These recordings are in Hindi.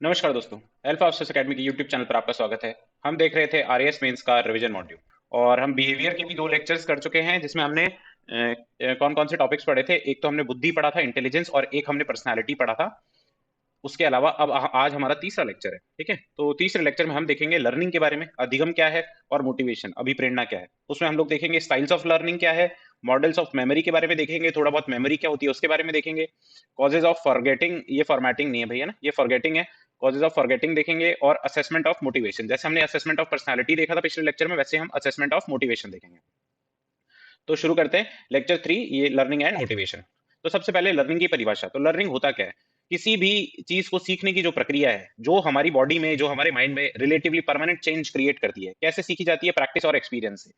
नमस्कार दोस्तों। अल्फा ऑफिसर्स एकेडमी के यूट्यूब चैनल पर आपका स्वागत है। हम देख रहे थे आरएएस मेंस का रिवीजन मॉड्यूल और हम बिहेवियर के भी दो लेक्चर्स कर चुके हैं जिसमें हमने कौन कौन से टॉपिक्स पढ़े थे। एक तो हमने बुद्धि पढ़ा था, इंटेलिजेंस, और एक हमने पर्सनालिटी पढ़ा था। उसके अलावा अब आज हमारा तीसरा लेक्चर है। ठीक है, तो तीसरे लेक्चर में हम देखेंगे लर्निंग के बारे में, अधिगम क्या है और मोटिवेशन अभिप्रेरणा क्या है। उसमें हम लोग देखेंगे स्टाइल्स ऑफ लर्निंग क्या है, मॉडल्स ऑफ मेमोरी के बारे में देखेंगे, थोड़ा बहुत मेमोरी क्या होती है उसके बारे में देखेंगे, कॉजेज ऑफ फॉरगेटिंग, ये फॉर्मेटिंग नहीं है भैया ना, ये फॉरगेटिंग है, कॉजेज ऑफ फॉरगेटिंग देखेंगे, और असेसमेंट ऑफ मोटिवेशन। जैसे हमने असेसमेंट ऑफ पर्सनालिटी देखा था पिछले लेक्चर में, वैसे हम असेसमेंट ऑफ मोटिवेशन देखेंगे। तो शुरू करते हैं लेक्चर 3, ये लर्निंग एंड मोटिवेशन। तो सबसे पहले लर्निंग की परिभाषा। तो लर्निंग होता क्या है? किसी भी चीज को सीखने की जो प्रक्रिया है, जो हमारी बॉडी में, जो हमारे माइंड में रिलेटिवली परमानेंट चेंज क्रिएट करती है। कैसे सीखी जाती है? प्रैक्टिस और एक्सपीरियंस से।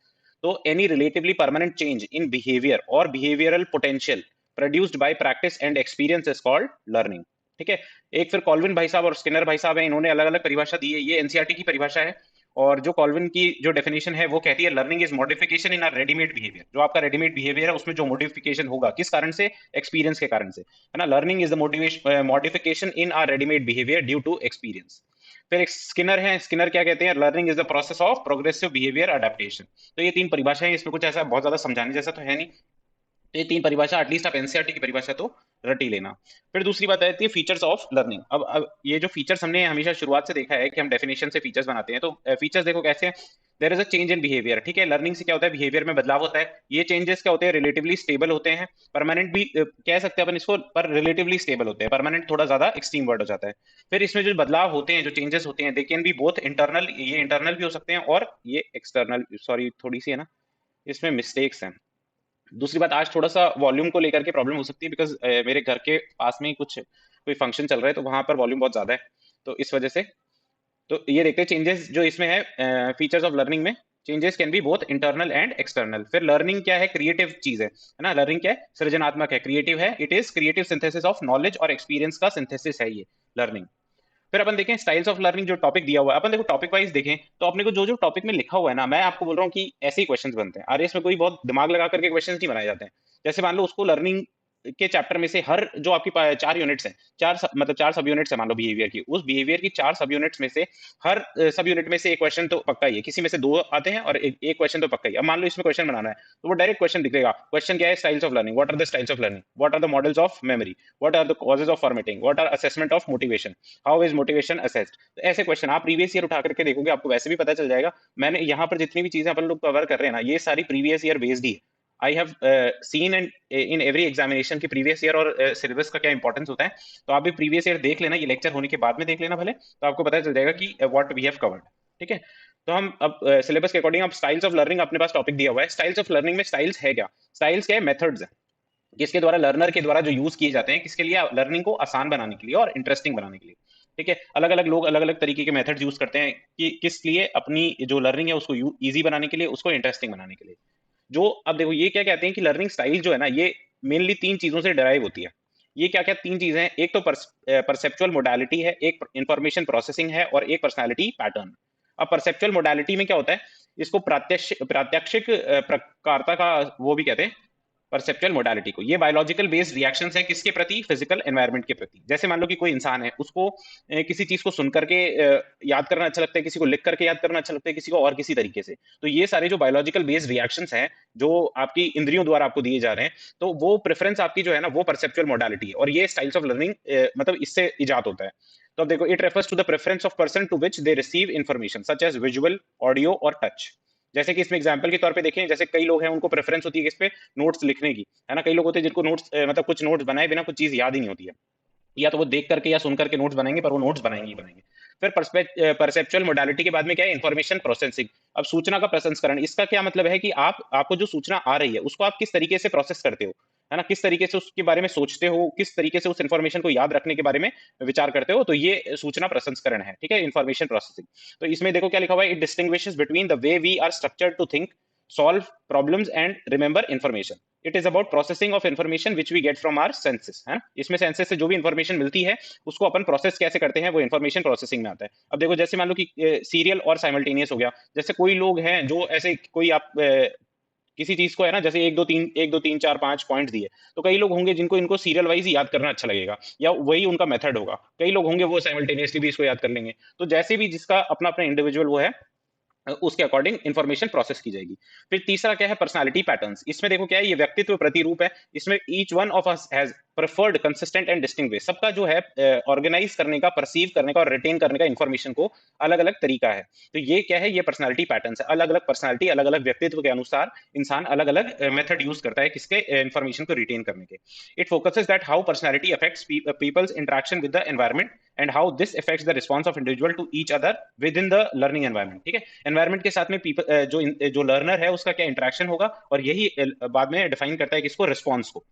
तो any relatively permanent change in behaviour और behavioural potential produced by practice and experience is called learning. ठीक है। एक फिर कॉल्विन भाई साहब और स्किनर भाई साहब हैं, इन्होंने अलग अलग परिभाषा दी है। ये एनसीईआरटी की परिभाषा है। और जो कॉल्विन की जो डेफिनेशन है वो कहती है learning is modification in a readymade behaviour. जो आपका रेडीमेड बिहेवियर है उसमें जो मॉडिफिकेशन होगा, किस कारण से? एक्सपीरियंस के कारण से, है ना। Learning is the motivation modification in our readymade behaviour due to experience. फिर एक स्किनर है, स्किनर क्या कहते हैं? Learning is the process of progressive behaviour adaptation. तो ये तीन परिभाषाएं, इसमें कुछ ऐसा बहुत ज्यादा समझाने जैसा तो है नहीं। तो ये तीन परिभाषा एटलीस्ट आप एनसीईआरटी की परिभाषा तो रट ही लेना। फिर दूसरी बात आती है फीचर्स ऑफ लर्निंग। अब ये जो फीचर्स हमने हमेशा शुरुआत से देखा है कि हम डेफिनेशन से फीचर्स बनाते हैं। तो फीचर्स देखो कैसे हैं। There is a change in behaviour. ठीक है, लर्निंग से क्या होता है? बिहेवियर में बदलाव होता है। ये चेंजेस क्या होते हैं? रिलेटिवली स्टेबल होते हैं। परमानेंट भी कह सकते हैं अपन इसको, पर रिलेटिवली स्टेबल होते हैं। परमानेंट थोड़ा ज्यादा एक्सट्रीम वर्ड हो जाता है। फिर इसमें जो बदलाव होते हैं, जो चेंजेस होते हैं, they can be both internal, ये इंटरनल भी हो सकते हैं, और ये एक्सटर्नल। सॉरी, थोड़ी सी है ना, इसमें मिस्टेक्स हैं। दूसरी बात, आज थोड़ा सा वॉल्यूम को लेकर के प्रॉब्लम हो सकती है, बिकॉज मेरे घर के पास में ही कुछ कोई फंक्शन चल रहा है, तो वहां पर वॉल्यूम बहुत ज्यादा है, तो इस वजह से। तो ये देखते हैं चेंजेस जो इसमें है फीचर्स ऑफ लर्निंग में। Changes can be both internal and external. फिर लर्निंग क्या है? क्रिएटिव चीज है ना। लर्निंग क्या है? सृजनात्मक है, क्रिएटिव है। It is creative synthesis of knowledge और एक्सपीरियंस का सिंथेसिस है ये लर्निंग। फिर अपन देखें स्टाइल्स ऑफ लर्निंग, जो टॉपिक दिया हुआ है। अपन देखो टॉपिक वाइज देखें तो अपने को जो जो टॉपिक में लिखा हुआ है ना, मैं आपको बोल रहा हूँ कि ऐसे ही क्वेश्चंस बनते हैं। आरएएस में कोई बहुत दिमाग लगा करके क्वेश्चंस नहीं बनाए जाते हैं। जैसे मान लो उसको लर्निंग के चैप्टर में से हर जो आपकी चार यूनिट्स हैं, मतलब चार सब यूनिट्स है मान लो बिहेवियर की, उस बिहेवियर की चार सब यूनिट्स में से हर सब यूनिट में से एक क्वेश्चन तो पक्का ही है, किसी में से दो आते हैं और एक क्वेश्चन तो पक्का ही। अब मान लो इसमें क्वेश्चन बनाना है तो वो डायरेक्ट क्वेश्चन दिखेगा। क्वेश्चन क्या है? Styles of learning. What are the styles of learning? What are the models of memory? What are the causes of formatting? What are assessment of motivation? How is motivation assessed? तो ऐसे क्वेश्चन आप प्रीवियस ईयर उठा करके देखोगे, आपको वैसे भी पता चल जाएगा। मैंने यहाँ पर जितनी भी चीजें अपन लोग कवर कर रहे हैं ना, ये सारी प्रीवियस ईयर बेस्ड ही है। I have seen and in every examination की प्रीवियस ईयर और सिलेबस का क्या इंपॉर्टेंस होता है। तो आप भी प्रीवियस ईयर देख लेना, ये लेक्चर होने के बाद में देख लेना भले, तो आपको पता चल जाएगा कि व्हाट वी हैव कवर्ड। ठीक है। तो हम अब सिलेबस के अकॉर्डिंग, अब स्टाइल्स ऑफ लर्निंग अपने पास टॉपिक दिया हुआ है। स्टाइल्स ऑफ लर्निंग में स्टाइल्स है क्या? स्टाइल्स क्या है? मेथड्स है, किसके द्वारा, लर्नर के द्वारा जो यूज किए जाते हैं, किसके लिए? लर्निंग को आसान बनाने के लिए और इंटरेस्टिंग बनाने के लिए। ठीक है। अलग अलग लोग अलग अलग तरीके के मेथड्स यूज करते हैं कि किस लिए? अपनी जो लर्निंग है उसको इजी बनाने के लिए, उसको इंटरेस्टिंग बनाने के लिए। जो अब देखो ये क्या कहते हैं कि लर्निंग स्टाइल जो है ना, ये मेनली तीन चीजों से डिराइव होती है। ये क्या क्या तीन चीजें हैं? एक तो परसेप्चुअल मोडालिटी है, एक इंफॉर्मेशन प्रोसेसिंग है, और एक पर्सनालिटी पैटर्न। अब परसेप्चुअल मोडालिटी में क्या होता है? इसको प्रात्यक्षिक प्रकारता का वो भी कहते हैं, परसेप्चुअल मोडालिटी को। ये बायोलॉजिकल बेस्ड रिएक्शंस है, किसके प्रति? फिजिकल एनवायरनमेंट के प्रति। जैसे मान लो कि कोई इंसान है, उसको किसी चीज को सुन करके याद करना अच्छा लगता है, किसी को लिख करके याद करना अच्छा लगता है, किसी को और किसी तरीके से। तो ये सारे जो बायोलॉजिकल बेस्ड रिएक्शंस हैं, जो आपकी इंद्रियों द्वारा आपको दिए जा रहे हैं, तो वो प्रेफरेंस आपकी जो है ना, वो परसेप्चुअल मोडालिटी है। और ये स्टाइल्स ऑफ लर्निंग मतलब इससे इजाद होता है। तो अब देखो, it refers to the preference of person to which they receive information such as visual, audio और टच। जैसे कि इसमें एग्जांपल के तौर पे देखें, जैसे कई लोग हैं उनको प्रेफरेंस होती है किस पे? नोट्स लिखने की, है ना। कई लोग होते हैं जिनको नोट्स मतलब कुछ नोट्स बनाए बिना कुछ चीज याद ही नहीं होती है। या तो वो देख करके या सुन करके नोट्स बनाएंगे, पर वो नोट्स बनाएंगे ही बनाएंगे। फिर परसेप्चुअल मोडालिटी के बाद में क्या है? Information processing. अब सूचना का प्रसंस्करण, इसका क्या मतलब है कि आपको जो सूचना आ रही है उसको आप किस तरीके से प्रोसेस करते हो, है ना। किस तरीके से उसके बारे में सोचते हो, किस तरीके से उस इंफॉर्मेशन को याद रखने के बारे में विचार करते हो, तो ये सूचना प्रसंस्करण है। ठीक है, इंफॉर्मेशन प्रोसेसिंग। तो इसमें देखो क्या लिखा हुआ है, it distinguishes between the way we are structured to think, solve problems and remember information. It is about processing of information which we get from our senses, है ना। इसमें सेंसेस से जो भी इंफॉर्मेशन मिलती है उसको अपन प्रोसेस कैसे करते हैं, वो इंफॉर्मेशन प्रोसेसिंग में आता है। अब देखो, जैसे मान लो कि सीरियल और साइमल्टेनियस हो गया। जैसे कोई लोग हैं जो ऐसे, कोई आप किसी चीज को, है ना, जैसे एक दो तीन चार पांच पॉइंट दिए, तो कई लोग होंगे जिनको इनको सीरियल वाइज ही याद करना अच्छा लगेगा, या वही उनका मेथड होगा। कई लोग होंगे वो साइमल्टेनियसली भी इसको याद कर लेंगे। तो जैसे भी जिसका अपना अपना इंडिविजुअल वो है, उसके अकॉर्डिंग इंफॉर्मेशन प्रोसेस की जाएगी। फिर तीसरा क्या है, पर्सनालिटी पैटर्न्स। इसमें देखो क्या है, ये व्यक्तित्व प्रतिरूप है। इसमें each one of us has preferred consistent and distinct way. सबका जो है ऑर्गेनाइज करने का, परसीव करने का और रिटेन करने का इंफॉर्मेशन को अलग अलग तरीका है। तो ये क्या है, ये पर्सनालिटी पैटर्न्स है। अलग अलग पर्सनालिटी, अलग अलग व्यक्तित्व के अनुसार इंसान अलग अलग मेथड यूज करता है किसके इंफॉर्मेशन को रिटेन करने के। It focuses that how personality affects people's interaction with the environment and how this affects the response of individual to each other within the learning environment. ठीक है, एनवायरमेंट के साथ में पीपल जो लर्नर है उसका क्या इंटरेक्शन होगा, और यही बाद में डिफाइन करता है किसको, रिस्पॉन्स को,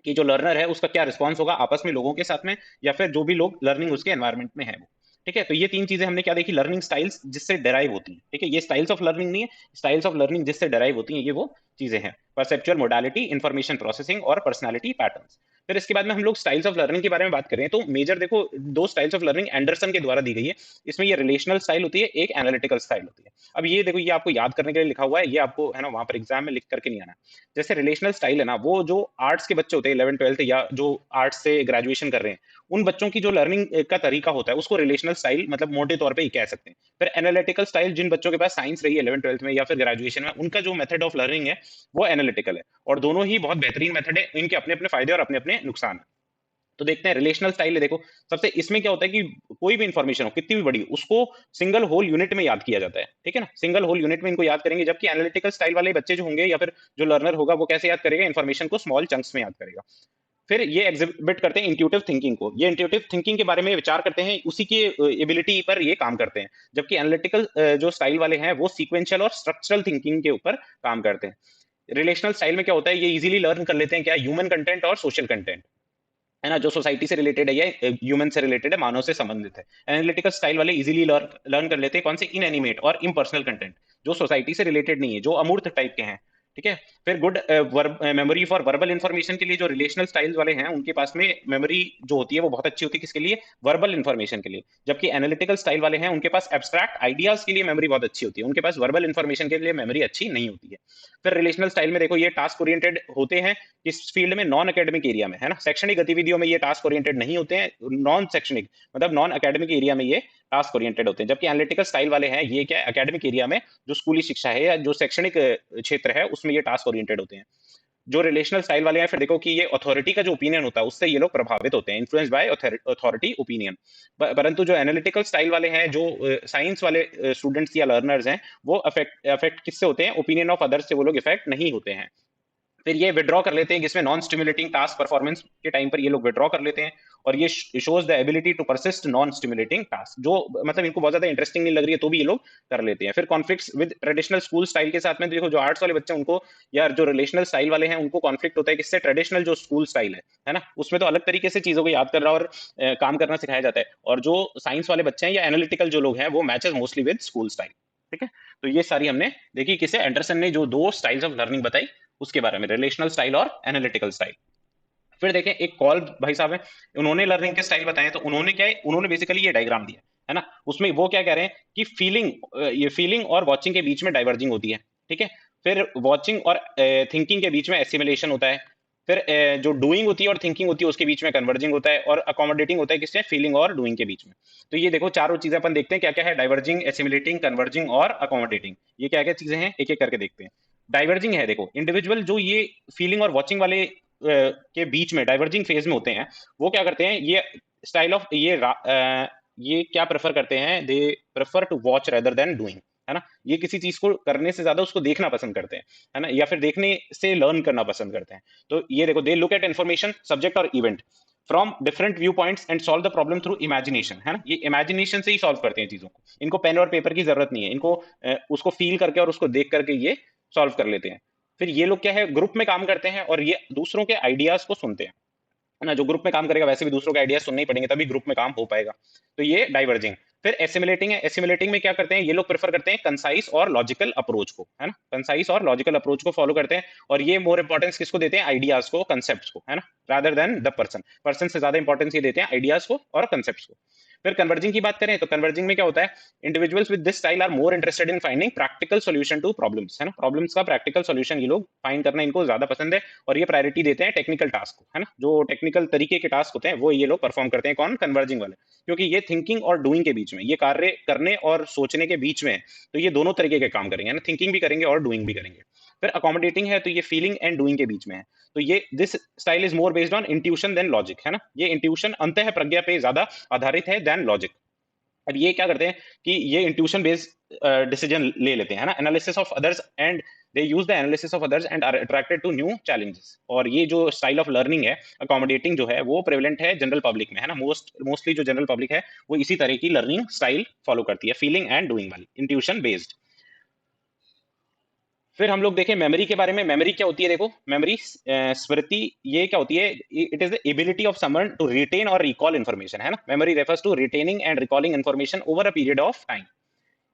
कि जो लर्नर है उसका क्या रिस्पॉन्स होगा आपस में लोगों के साथ में, या फिर जो भी लोग लर्निंग उसके एनवायरमेंट में है वो। ठीक है, तो ये तीन चीजें हमने क्या देखी, लर्निंग स्टाइल्स जिससे डेराइव होती है। ठीक है, ये स्टाइल्स ऑफ लर्निंग नहीं है, स्टाइल्स ऑफ लर्निंग जिससे डेराइव होती हैं, ये वो चीजें हैं। परसेप्चुअल मोडालिटी, इंफॉर्मेशन प्रोसेसिंग और पर्सनालिटी पैटर्न्स। फिर इसके बाद में हम लोग स्टाइल्स ऑफ लर्निंग के बारे में बात कर रहे हैं। तो मेजर देखो दो स्टाइल्स ऑफ लर्निंग एंडरसन के द्वारा दी गई है। इसमें ये रिलेशनल स्टाइल होती है, एक एनालिटिकल स्टाइल होती है। अब ये देखो, ये आपको याद करने के लिए लिखा हुआ है, ये आपको, है ना, वहां पर एग्जाम में लिख करके नहीं आना। जैसे रिलेशनल स्टाइल है ना, वो जो आर्ट्स के बच्चे होते हैं 11 12 या जो आर्ट्स से ग्रेजुएशन कर रहे हैं, उन बच्चों की जो लर्निंग का तरीका होता है उसको रिलेशनल स्टाइल मतलब मोटे तौर पे ही कह सकते हैं। फिर एनालिटिकल स्टाइल, जिन बच्चों के पास साइंस रही है 11 12 में या फिर ग्रेजुएशन में, उनका जो मेथड ऑफ लर्निंग है वो एनालिटिकल है। और दोनों ही बहुत बेहतरीन मेथड है, इनके अपने अपने फायदे और अपने अपने नुकसान है। तो देखते हैं रिलेशनल स्टाइल है। देखो सबसे इसमें क्या होता है कि कोई भी इंफॉर्मेशन हो कितनी भी बड़ी, उसको सिंगल होल यूनिट में याद किया जाता है। ठीक है ना, सिंगल होल यूनिट में इनको याद करेंगे। जबकि एनालिटिकल स्टाइल वाले बच्चे जो होंगे या फिर जो लर्नर होगा वो कैसे याद करेगा, इन्फॉर्मेशन को स्मॉल चंक्स में याद करेगा। फिर ये एग्जिबिट करते हैं इंट्यूटिव थिंकिंग को। ये इंट्यूटिव थिंकिंग के बारे में विचार करते हैं, उसी की एबिलिटी पर ये काम करते हैं। जबकि एनालिटिकल जो स्टाइल वाले हैं वो सीक्वेंशियल और स्ट्रक्चरल थिंकिंग के ऊपर काम करते हैं। रिलेशनल स्टाइल में क्या होता है, ये इजीली लर्न कर लेते हैं क्या, ह्यूमन कंटेंट और सोशल कंटेंट, है ना, जो सोसाइटी से रिलेटेड है या ह्यूमन से रिलेटेड है, मानव से संबंधित है। एनालिटिकल स्टाइल वाले इजीली लर्न कर लेते हैं कौन से, इनएनिमेट और इम्पर्सनल कंटेंट, जो सोसाइटी से रिलेटेड नहीं है, जो अमूर्त टाइप के हैं। ठीक है, फिर good memory for verbal information के लिए जो रिलेशनल स्टाइल्स वाले हैं उनके पास में मेमोरी जो होती है वो बहुत अच्छी होती है, किसके लिए, वर्बल इंफॉर्मेशन के लिए। जबकि एनालिटिकल स्टाइल वाले हैं उनके पास एब्स्ट्रैक्ट आइडियाज के लिए मेमोरी बहुत अच्छी होती है, उनके पास वर्बल इंफॉर्मेशन के लिए मेमोरी अच्छी नहीं होती है। फिर रिलेशनल स्टाइल में देखो ये टास्क ओरिएंटेड होते हैं इस फील्ड में, नॉन एकेडमिक एरिया में, है ना, शैक्षणिक गतिविधियों में ये टास्क ओरिएंटेड नहीं होते हैं, नॉन शैक्षणिक मतलब नॉन एकेडमिक एरिया में ये टास्क ओरिएंटेड होते हैं। जबकि एनालिटिकल स्टाइल वाले हैं ये क्या, एकेडमिक एरिया में, जो स्कूली शिक्षा है या जो शैक्षणिक क्षेत्र है उसमें ये टास्क ओरिएंटेड होते हैं। जो रिलेशनल स्टाइल वाले हैं, फिर देखो कि ये अथॉरिटी का जो ओपिनियन होता है उससे ये लोग प्रभावित होते हैं, इन्फ्लुएंस बाय अथॉरिटी ओपिनियन। परंतु जो एनालिटिकल स्टाइल वाले हैं, जो साइंस वाले स्टूडेंट्स या लर्नर्स हैं, वो अफेक्ट अफेक्ट किससे होते हैं, ओपिनियन ऑफ अदर्स से वो लोग इफेक्ट नहीं होते हैं। फिर ये विड्रॉ कर लेते हैं, जिसमें नॉन स्टिमुलेटिंग टास्क परफॉर्मेंस के टाइम पर ये लोग विड्रॉ कर लेते हैं। और ये shows the ability to persist non stimulating task, जो मतलब इनको बहुत ज्यादा इंटरेस्टिंग नहीं लग रही है तो भी ये लोग कर लेते हैं। फिर conflicts with traditional school style के साथ में देखो, जो आर्ट्स वाले बच्चे हैं उनको, या जो रिलेशनल स्टाइल वाले हैं उनको कॉन्फ्लिक्ट होता है किससे, ट्रेडिशनल जो स्कूल स्टाइल है ना, उसमें तो अलग तरीके से चीजों को याद करना और काम करना सिखाया जाता है। और जो साइंस वाले बच्चे हैं या एनालिटिकल जो लोग हैं वो matches mostly with school style. ठीक है, तो ये सारी हमने देखी किसे, एंडरसन ने जो दो स्टाइल्स ऑफ लर्निंग बताई उसके बारे में, रिलेशनल स्टाइल और एनालिटिकल स्टाइल। फिर देखें एक कॉल भाई साहब है, उन्होंने लर्निंग के स्टाइल बताए, तो उन्होंने क्या है, उन्होंने बेसिकली ये डायग्राम दिया है ना, उसमें वो क्या कह रहे हैं कि फीलिंग, ये फीलिंग और वॉचिंग के बीच में डाइवर्जिंग होती है। ठीक है, फिर वॉचिंग और थिंकिंग के बीच में एसिमिलेशन होता है। फिर जो डूइंग होती है और थिंकिंग होती है उसके बीच में कन्वर्जिंग होता है, और अकोमोडेटिंग होता है किससे, फीलिंग और डूइंग के बीच में। तो ये देखो चारों चीजें अपन देखते हैं क्या क्या है, डाइवर्जिंग, एसिमिलेटिंग, कन्वर्जिंग और अकोमोडेटिंग, ये क्या क्या चीजें हैं, एक एक करके देखते हैं। डाइवर्जिंग है, देखो इंडिविजुअल जो ये फीलिंग और वॉचिंग वाले के बीच में डाइवर्जिंग फेज में होते हैं, वो क्या करते हैं, ये स्टाइल ऑफ ये क्या प्रेफर करते हैं, they prefer to watch rather than doing, है ना, ये किसी चीज को करने से ज्यादा उसको देखना पसंद करते हैं, है ना, या फिर देखने से लर्न करना पसंद करते हैं। तो ये देखो, they look at information, subject और event from different view points and solve the problem through imagination, है ना, ये इमेजिनेशन से ही सॉल्व करते हैं चीजों को, इनको पेन और पेपर की जरूरत नहीं है, इनको उसको फील करके और उसको देख करके ये सॉल्व कर लेते हैं। फिर ये लोग क्या है, ग्रुप में काम करते हैं और ये दूसरों के आइडियाज को सुनते हैं, है ना, जो ग्रुप में काम करेगा वैसे भी दूसरों के आइडियाज सुनने ही पड़ेंगे तभी ग्रुप में काम हो पाएगा। तो ये डाइवर्जिंग। फिर एसिमुलेटिंग है, एसिमुलेटिंग में क्या करते हैं, ये लोग प्रेफर करते हैं कंसाइज और लॉजिकल अप्रोच को, है ना, कंसाइज और लॉजिकल अप्रोच को फॉलो करते हैं, और ये मोर इंपॉर्टेंस किसको देते हैं, आइडियाज को, कंसेप्ट को, है ना, rather than the person, person से ज्यादा इंपॉर्टेंस ये देते हैं आइडियाज को और कंसेप्ट को। फिर कन्वर्जिंग की बात करें तो कन्वर्जिंग में क्या होता है, individuals with this style are more interested in finding practical solution to problems, है ना, प्रॉब्लम्स का प्रैक्टिकल सॉल्यूशन ये लोग फाइंड करना इनको ज्यादा पसंद है, और ये प्रायोरिटी देते हैं टेक्निकल टास्क को, है ना, जो टेक्निकल तरीके के टास्क होते हैं वो ये लोग परफॉर्म करते हैं, कौन, कन्वर्जिंग वाले, क्योंकि ये थिंकिंग और डूइंग के बीच में, ये कार्य करने और सोचने के बीच में है, तो ये दोनों तरीके के काम करेंगे, है ना, थिंकिंग भी करेंगे और डूइंग भी करेंगे। फिर अकोमोडेटिंग है तो ये फीलिंग एंड डूइंग के बीच में है, तो ये this style is more based on intuition than logic, है ना, ये इंट्यूशन अंतः प्रज्ञा पे ज्यादा आधारित है देन लॉजिक। अब ये क्या करते हैं कि ये इंट्यूशन बेस्ड डिसीजन ले लेते हैं, है ना, analysis of others and they use the analysis of others and are attracted to new challenges. और ये जो स्टाइल ऑफ लर्निंग है अकोमोडेटिंग जो है वो प्रेवलेंट है जनरल पब्लिक में, है ना, मोस्टली जो जनरल पब्लिक है वो इसी तरह की लर्निंग स्टाइल फॉलो करती है, फीलिंग एंड डूइंग वाली, इंट्यूशन बेस्ड। फिर हम लोग देखें मेमोरी के बारे में, मेमोरी क्या होती है, देखो मेमोरी स्मृति ये क्या होती है, it is the ability of someone to retain और रिकॉल इन्फॉर्मेशन, है ना, memory refers to retaining and recalling information over a period of time.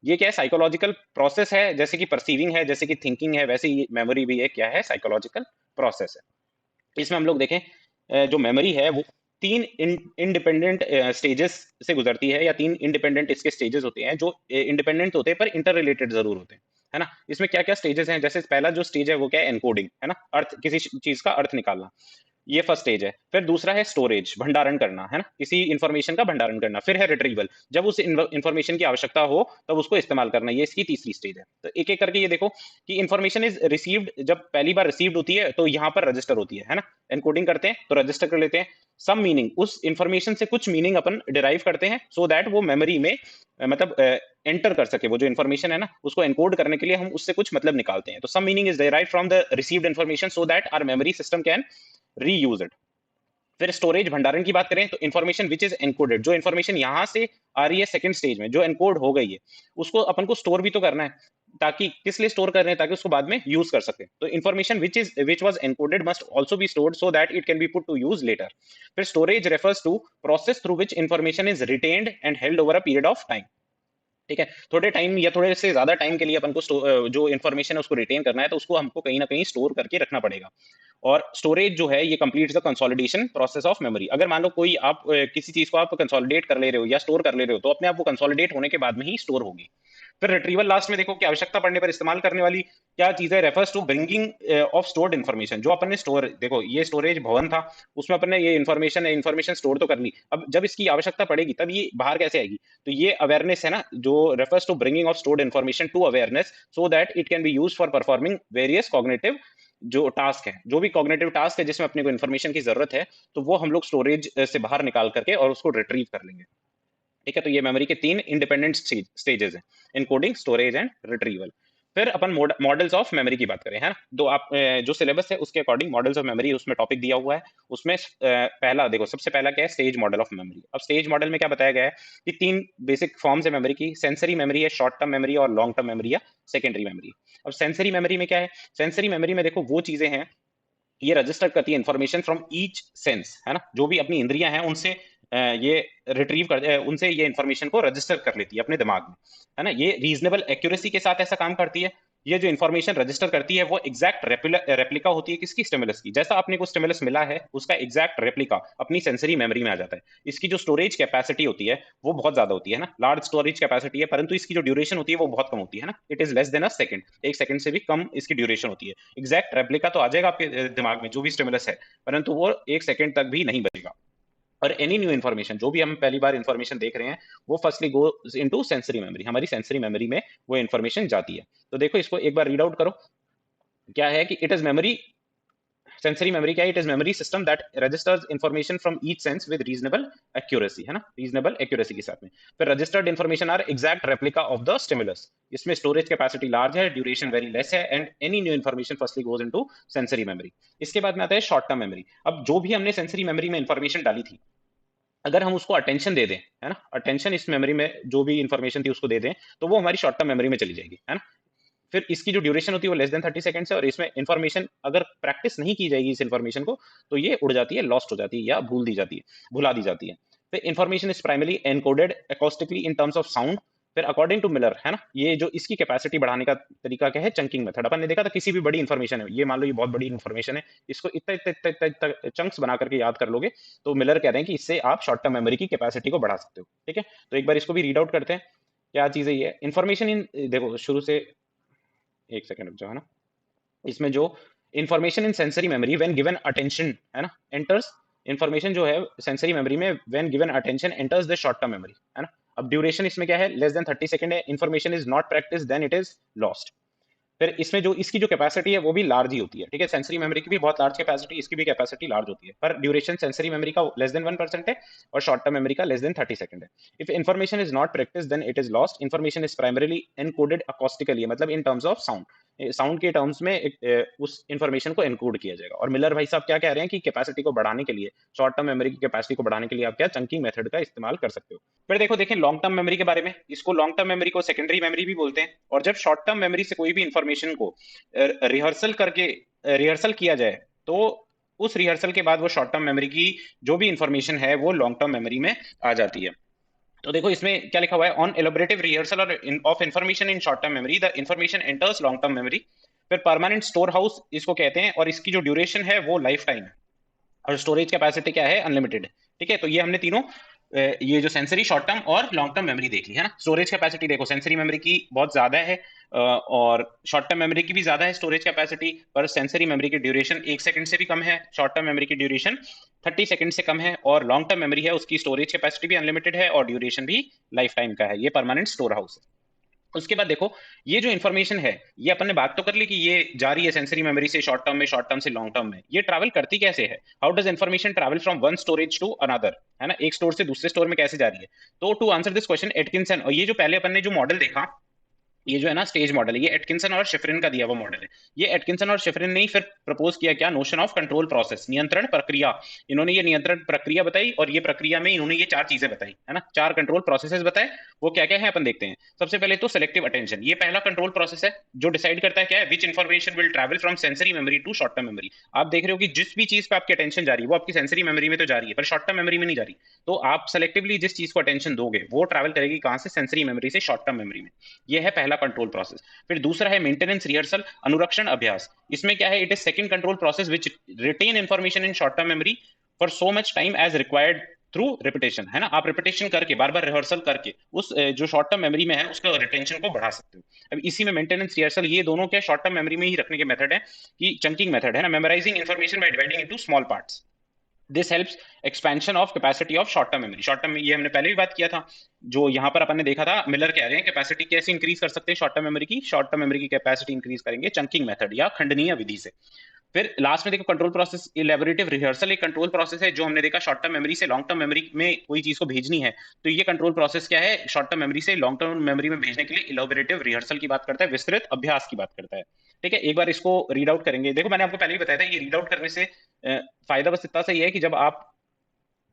ये क्या है, साइकोलॉजिकल प्रोसेस है, जैसे कि परसीविंग है, जैसे कि थिंकिंग है, वैसे ही मेमोरी भी है, क्या है, साइकोलॉजिकल प्रोसेस है। इसमें हम लोग देखें जो मेमोरी है वो तीन इंडिपेंडेंट स्टेजेस से गुजरती है, या तीन इंडिपेंडेंट इसके स्टेजेस होते हैं जो इंडिपेंडेंट होते हैं पर इंटर रिलेटेड जरूर होते हैं, है ना। इसमें क्या क्या स्टेजेस हैं, जैसे पहला जो स्टेज है वो क्या है, एनकोडिंग, है ना, अर्थ, किसी चीज का अर्थ निकालना, ये फर्स्ट स्टेज है। फिर दूसरा है स्टोरेज, भंडारण करना, है ना, किसी इंफॉर्मेशन का भंडारण करना। फिर है रिट्रीवल, जब उस इंफॉर्मेशन की आवश्यकता हो तब उसको इस्तेमाल करना, ये इसकी तीसरी स्टेज है। तो एक एक करके ये देखो कि इंफॉर्मेशन इज रिसीव्ड, जब पहली बार रिसीव्ड होती है तो यहाँ पर रजिस्टर होती है ना, एनकोडिंग करते हैं तो रजिस्टर कर लेते हैं, सम मीनिंग, उस इंफॉर्मेशन से कुछ मीनिंग अपन डिराइव करते हैं सो दैट वो मेमोरी में मतलब एंटर कर सके, वो जो इन्फॉर्मेशन है ना उसको एनकोड करने के लिए हम उससे कुछ मतलब निकालते हैं। तो some meaning is derived from the received information so that our memory system can reuse it. फिर स्टोरेज, भंडारण की बात करें तो इन्फॉर्मेशन विच इज एनकोडेड, जो इन्फॉर्मेशन यहां से आ रही है सेकंड स्टेज में जो एनकोड हो गई है उसको अपन को स्टोर भी तो करना है, ताकि किस लिए स्टोर कर रहे हैं, ताकि उसको बाद में यूज कर सके। तो information which was encoded must also be stored so that it can be put to use later. फिर storage refers to process through which information is retained and held over a period of time. ठीक है, थोड़े टाइम या थोड़े से ज्यादा टाइम के लिए अपन को जो इन्फॉर्मेशन है उसको रिटेन करना है तो उसको हमको कहीं ना कहीं स्टोर करके रखना पड़ेगा। और स्टोरेज जो है ये completes the consolidation process of memory. अगर मान लो कोई आप किसी चीज को आप कंसोलिडेट कर ले रहे हो या स्टोर कर ले रहे हो तो अपने आप वो कंसोलिडेट होने के बाद में ही स्टोर होगी। फिर रिट्रीवल लास्ट में देखो कि आवश्यकता पड़ने पर इस्तेमाल करने वाली क्या चीज है, refers to bringing of stored information. जो अपन ने स्टोर, देखो ये स्टोरेज भवन था, उसमें अपन ने ये इन्फॉर्मेशन स्टोर तो कर ली, अब जब इसकी आवश्यकता पड़ेगी तब ये बाहर कैसे आएगी, तो ये अवेयरनेस है ना, जो refers to bringing of stored information to awareness so that it can be use for performing various cognitive जो टास्क है, जो भी कॉग्निटिव टास्क है जिसमें अपने को इन्फॉर्मेशन की जरूरत है, तो वो हम लोग स्टोरेज से बाहर निकाल करके और उसको रिट्रीव कर लेंगे। ठीक है, तो ये मेमोरी के तीन इंडिपेंडेंट स्टेजेस हैं, इनकोडिंग, स्टोरेज एंड रिट्रीवल। फिर अपन मॉडल्स ऑफ मेमोरी की बात करें, है ना, तो आप जो सिलेबस है उसके अकॉर्डिंग मॉडल्स ऑफ मेमोरी उसमें टॉपिक दिया हुआ है। उसमें पहला देखो, सबसे पहला क्या है, स्टेज मॉडल ऑफ मेमोरी। अब स्टेज मॉडल में क्या बताया गया है कि तीन बेसिक फॉर्म्स है मेमोरी की, सेंसरी मेमोरी है, शॉर्ट टर्म मेमोरी और लॉन्ग टर्म मेमोरी या सेकेंडरी मेमोरी। अब सेंसरी मेमोरी में क्या है, सेंसरी मेमोरी में देखो वो चीजें हैं, ये रजिस्टर करती है इंफॉर्मेशन फ्रॉम ईच सेंस, है ना, जो भी अपनी इंद्रियां हैं उनसे ये रिट्रीव कर उनसे ये इंफॉर्मेशन को रजिस्टर कर लेती है अपने दिमाग में, है ना। ये रीजनेबल एक्यूरेसी के साथ ऐसा काम करती है। ये जो इंफॉर्मेशन रजिस्टर करती है वो एग्जैक्ट रेप्लिका होती है किसकी, स्टिमुलस की। जैसा अपने को स्टिमुलस मिला है उसका एग्जैक्ट रेप्लिका अपनी सेंसरी मेमोरी में आ जाता है। इसकी जो स्टोरेज कैपेसिटी होती है वो बहुत ज्यादा होती है ना, लार्ज स्टोरेज कैपेसिटी है, परंतु इसकी जो ड्यूरेशन होती है वो बहुत कम होती है ना, it is less than a second, एक सेकंड से भी कम इसकी ड्यूरेशन होती है। एग्जैक्ट रेप्लिका तो आ जाएगा आपके दिमाग में जो भी स्टिमुलस है, परंतु वो एक सेकंड तक भी नहीं बचेगा। और एनी न्यू इन्फॉर्मेशन, जो भी हम पहली बार इन्फॉर्मेशन देख रहे हैं वो firstly goes into sensory memory, हमारी सेंसरी मेमोरी में वो इन्फॉर्मेशन जाती है। तो देखो इसको एक बार रीड आउट करो, क्या है कि it is memory, sensory memory क्या है, it is memory system that registers information from each sense with reasonable accuracy, है ना, रीजनेबल एक्यूरेसी के साथ में। फिर registered information are exact replica of the stimulus, इसमें स्टोरेज कैपेसिटी लार्ज है, ड्यूरेशन वेरी लेस है, and any new information firstly goes into sensory memory. इसके बाद में आता है शॉर्ट टर्म मेमोरी। अब जो भी हमने सेंसरी मेमोरी में इंफॉर्मेशन डाली थी, अगर हम उसको अटेंशन दे दें, है ना, अटेंशन इस मेमोरी में जो भी इंफॉर्मेशन थी उसको दे दें, तो वो हमारी शॉर्ट टर्म मेमोरी में चली जाएगी, है ना। फिर इसकी जो ड्यूरेशन होती है वो लेस देन 30 सेकंड है, और इसमें इंफॉर्मेशन अगर प्रैक्टिस नहीं की जाएगी इस इंफॉर्मेशन को तो ये उड़ जाती है, लॉस्ट हो जाती है या भूल दी जाती है, भुला दी जाती है। फिर information is primary encoded acoustically in terms of sound, फिर अकॉर्डिंग टू मिलर, है ना, ये जो इसकी कैपेसिटी बढ़ाने का तरीका क्या है, चंकिंग मेथड। अपन ने देखा था किसी भी बड़ी इंफॉर्मेशन है, ये मान लो ये बहुत बड़ी इंफॉर्मेशन है, इसको इतना इतना इतना इतना इतना चंक्स बना करके याद कर लोगे, तो मिलर कह रहे हैं कि इससे आप शॉर्ट टर्म मेमोरी की कैपेसिटी को बढ़ा सकते हो। ठीक है, तो एक बार इसको भी रीड आउट करते हैं, क्या चीज है ये इन्फॉर्मेशन इन, देखो शुरू से, एक सेकंड रुक जाओ, है ना, इसमें जो information in sensory memory when given attention, है ना, एंटर्स, इंफॉर्मेशन जो है सेंसरी मेमोरी में when given attention enters the short term memory, है ना। अब ड्यूरेशन इसमें क्या है, लेस देन 30 सेकंड है, information is not practice then it is lost. फिर इसमें जो इसकी जो कैपेसिटी है वो भी लार्ज ही होती है। ठीक है, सेंसरी मेमोरी की भी बहुत लार्ज कैपेसिटी, इसकी भी कैपेसिटी लार्ज होती है, पर ड्यूरेशन सेंसरी मेमोरी का लेस देन 1% है और शॉर्ट टर्म मेमोरी का लेस देन 30 सेकंड है। If information is not practice then it is lost. Information is primarily encoded acoustically, मतलब in terms of sound, sound के टर्म्स में उस इंफॉर्मेशन को एनकोड किया जाएगा। और मिलर भाई साहब क्या कह रहे हैं कि कैपेसिटी को बढ़ाने के लिए, शॉर्ट टर्म मेमोरी की कैपेसिटी को बढ़ाने के लिए आप क्या चंकिंग मेथड का इस्तेमाल कर सकते हो। फिर देखो देखें लॉन्ग टर्म मेमोरी के बारे में, इसको लॉन्ग टर्म मेमोरी को सेकेंडरी मेमोरी भी बोलते हैं। और जब शॉर्ट टर्म मेमोरी से कोई भी इंफॉर्मेशन को रिहर्सल करके रिहर्सल किया जाए, तो उस रिहर्सल के बाद वो शॉर्ट टर्म मेमोरी की जो भी इंफॉर्मेशन है वो लॉन्ग टर्म मेमोरी में आ जाती है। तो देखो इसमें क्या लिखा हुआ है, on elaborative rehearsal of information in short term memory the information enters long term memory. फिर परमानेंट स्टोर हाउस इसको कहते हैं, और इसकी जो ड्यूरेशन है वो लाइफ टाइम है, और स्टोरेज कैपेसिटी क्या है, अनलिमिटेड। ठीक है, तो ये हमने तीनों ये जो सेंसरी, शॉर्ट टर्म और लॉन्ग टर्म मेमोरी देख ली, है ना। स्टोरेज कैपेसिटी देखो सेंसरी मेमोरी की बहुत ज्यादा है, और शॉर्ट टर्म मेमोरी की भी ज्यादा है स्टोरेज कैपेसिटी, पर सेंसरी मेमोरी की ड्यूरेशन 1 सेकंड से भी कम है, शॉर्ट टर्म मेमोरी की ड्यूरेशन 30 सेकंड से कम है, और लॉन्ग टर्म मेमोरी है उसकी स्टोरेज कैपेसिटी भी अनलिमिटेड है और ड्यूरेशन भी लाइफ टाइम का है। ये परमानेंट स्टोर हाउस है। उसके बाद देखो ये जो इन्फॉर्मेशन है, ये अपन ने बात तो कर ली कि ये जा रही है सेंसरी मेमोरी से शॉर्ट टर्म में, शॉर्ट टर्म से लॉन्ग टर्म में, ये ट्रैवल करती कैसे है, how does information travel from one storage to another, है ना, एक स्टोर से दूसरे स्टोर में कैसे जा रही है। तो to answer this question Atkinson, और ये जो पहले अपन ने जो मॉडल देखा, ये जो है ना स्टेज मॉडल है, ये एटकिंसन और शिफ्रिन का दिया हुआ मॉडल है। ये एटकिंसन और शिफ्रिन ने ही फिर प्रपोज किया क्या, नोशन ऑफ कंट्रोल प्रोसेस, नियंत्रण प्रक्रिया। इन्होंने ये नियंत्रण प्रक्रिया बताई, और ये प्रक्रिया में इन्होंने ये चार चीजें बताई, है ना, चार कंट्रोल प्रोसेसेस बताए। वो क्या क्या है अपन देखते हैं। सबसे पहले तो सेलेक्टिव अटेंशन, ये पहला कंट्रोल प्रोसेस है जो डिसाइड करता है क्या है, which information will travel from sensory memory to short term memory. आप देख रहे हो कि जिस भी चीज पे आपकी अटेंशन जा रही है वो आपकी सेंसरी मेमोरी में तो जा रही है, पर शॉर्ट टर्म मेमोरी में नहीं जा रही। तो आप सेलेक्टिवली जिस चीज को अटेंशन दोगे वो ट्रैवल करेगी कहां से, सेंसरी मेमोरी से शॉर्ट टर्म मेमोरी में। ये है पहला कंट्रोल प्रोसेस। फिर दूसरा है मेंटेनेंस रिहर्सल, अनुरक्षण अभ्यास। इसमें क्या है, it is second control process which retain information in short term memory for so much time as required through repetition, है ना। आप रिपीटेशन करके बार बार रिहर्सल करके उस जो शॉर्ट टर्म मेमोरी में है उसका रिटेंशन को बढ़ा सकते हो। अब इसी में मेंटेनेंस रिहर्सल, ये दोनों क्या शॉर्ट टर्म मेमोरी में ही रखने के मेथड है, कि चंकिंग मेथड, है ना, memorising information by dividing into small parts. This helps expansion of capacity of short term memory. Short term में ये हमने पहले भी बात किया था, जो यहाँ पर अपन ने देखा था, मिलर कह रहे हैं कैपेसिटी कैसे इंक्रीज कर सकते हैं शॉर्ट टर्म मेमोरी की, शॉर्ट टर्म मेमोरी की कैपेसिटी इंक्रीज करेंगे चंकिंग मेथड या खंडनीय विधि से। फिर लास्ट में देखो कंट्रोल प्रोसेस, इलेबोरेटिव रिहर्सल एक कंट्रोल प्रोसेस है, जो हमने देखा शॉर्ट टर्म मेमोरी से लॉन्ग टर्म मेमोरी में कोई चीज को भेजनी है, तो ये कंट्रोल प्रोसेस क्या है, शॉर्ट टर्म मेमोरी से लॉन्ग टर्म मेमोरी में भेजने के लिए इलेबोरेटिव रिहर्सल की बात करता है, विस्तृत अभ्यास की बात करता है। ठीक है, एक बार इसको रीड आउट करेंगे। देखो मैंने आपको पहले ही बताया था, ये रीड आउट करने से फायदा बस इतना सही है कि जब आप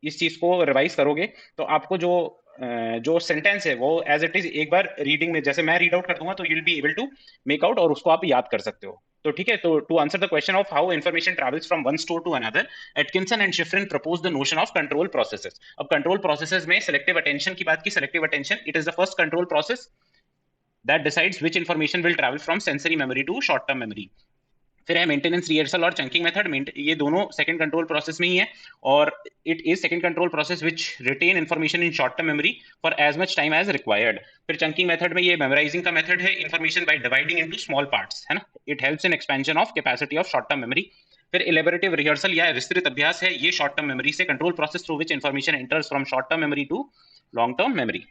इस चीज को रिवाइज करोगे तो आपको जो सेंटेंस है वो एज इट इज एक बार रीडिंग में, जैसे मैं रीड आउट कर दूंगा तो you will be able to make out, और उसको आप याद कर सकते हो। तो ठीक है, तो to answer the question of how information travels from one store to another, Atkinson and Shiffrin propose the notion of control processes. अब कंट्रोल प्रोसेसेस में सिलेक्टिव अटेंशन की बात की, selective attention it is the first control process that decides which information will travel from sensory memory to short term memory. फिर है मेंटेनेंस रिहर्सल और चंकिंग मेथड, ये दोनों सेकंड कंट्रोल प्रोसेस में ही है, और it is second control process which retain information in short term memory for as much time as required. फिर चंकिंग मेथड में ये मेमोराइजिंग का मेथड है, information by dividing into small parts, है ना, it helps in expansion of capacity of short term memory. फिर इलेबोरेटिव रिहर्सल या विस्तृत अभ्यास है, ये शॉर्ट टर्म मेमोरी से control process through which information enters from short term memory to long term memory.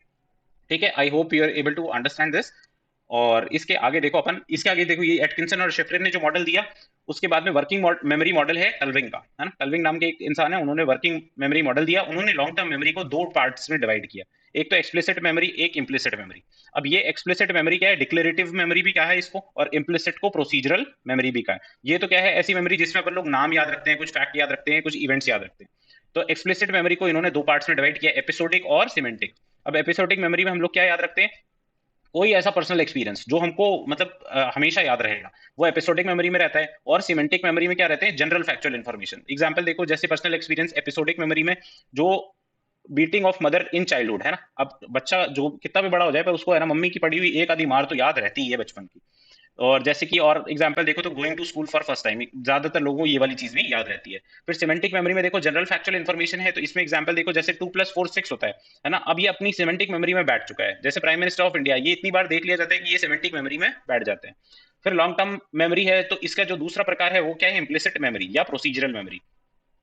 ठीक है, I hope you are able to understand this. और इसके आगे देखो अपन, इसके आगे देखो ये एटकिंसन और शिफ्रिन ने जो मॉडल दिया, उसके बाद में वर्किंग मेमोरी मॉडल है टल्विंग का, है ना। टल्विंग नाम के एक इंसान है, उन्होंने वर्किंग मेमोरी मॉडल दिया। उन्होंने लॉन्ग टर्म मेमोरी को दो पार्ट्स में डिवाइड किया, एक तो एक्सप्लिसिट मेमोरी, एक इम्प्लिसिट मेमोरी। अब ये एक्सप्लिसिट मेमोरी क्या है, डिक्लेरेटिव मेमोरी भी कहा है इसको, और इम्प्लिसिट को प्रोसीजरल मेमोरी भी कहा है। ये तो क्या है, ऐसी मेमोरी जिसमें अपन लोग नाम याद रखते हैं, कुछ फैक्ट याद रखते हैं, कुछ इवेंट्स याद रखते हैं। तो एक्सप्लिसिट मेमोरी को इन्होंने दो पार्ट्स में डिवाइड किया, एपिसोडिक और सिमेंटिक। अब एपिसोडिक मेमोरी में हम लोग क्या याद रखते हैं, कोई ऐसा पर्सनल एक्सपीरियंस जो हमको मतलब हमेशा याद रहेगा, वो एपिसोडिक मेमोरी में रहता है। और सिमेंटिक मेमोरी में क्या रहते हैं, जनरल फैक्चुअल इन्फॉर्मेशन। एग्जांपल देखो, जैसे पर्सनल एक्सपीरियंस एपिसोडिक मेमोरी में जो beating of mother in childhood, है ना। अब बच्चा जो कितना भी बड़ा हो जाए पर उसको है ना मम्मी की पड़ी हुई एक आधी मार तो याद रहती ही है बचपन की। और जैसे कि और एग्जांपल देखो तो going to school for first time, ज्यादातर लोगों को ये वाली चीज भी याद रहती है। फिर सिमेंटिक मेमोरी में देखो जनरल फैक्चुअल इन्फॉर्मेशन है, तो इसमें एग्जांपल देखो जैसे 2+4 6 होता है ना। अब ये अपनी सिमेंटिक मेमोरी में बैठ चुका है, जैसे प्राइम मिनिस्टर ऑफ इंडिया, ये इतनी बार देख लिया जाता है कि ये सिमेंटिक मेमोरी में बैठ जाते हैं। फिर लॉन्ग टर्म मेमोरी है, तो इसका जो दूसरा प्रकार है वो क्या है, इम्प्लिसिट मेमोरी या प्रोसीजरल मेमोरी।